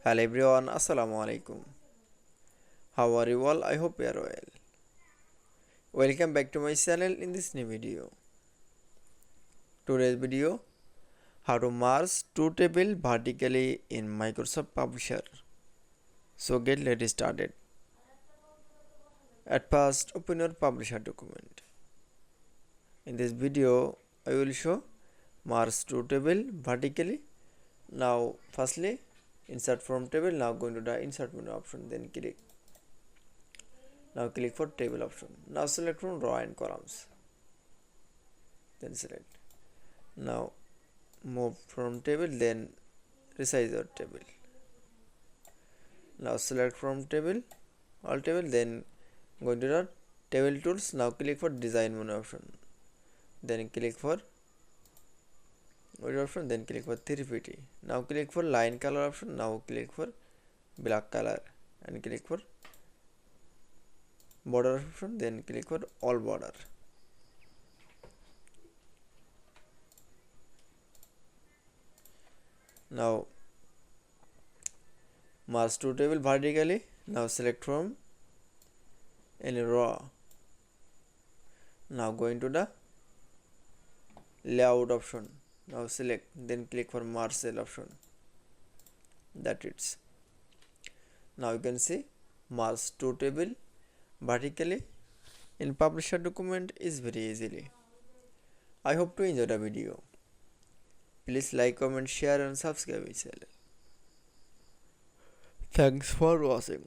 Hello everyone, Assalamu alaikum. How are you all? I hope you are well. Welcome back to my channel in this new video. Today's video, how to merge two tables vertically in Microsoft Publisher. So let's started. At first, open your Publisher document. In this video, I will show merge two tables vertically. Now, firstly, insert from table. Now going to the insert menu option, then click. Now click for table option. Now select from row and columns. Then select. Now move from table, then resize your table. Now select from table, all table, then go to the table tools. Now click for design menu option. Then click for option, then click for 3PT. Now click for line color option. Now click for black color and click for border option, then click for all border. Now merge two table vertically. Now select from any row. Now go into the layout option. Now select, then click for merge cell option. That it's. Now you can see merge two table vertically in publisher document is very easily. I hope to enjoy the video. Please like, comment, share and subscribe my channel. Thanks for watching.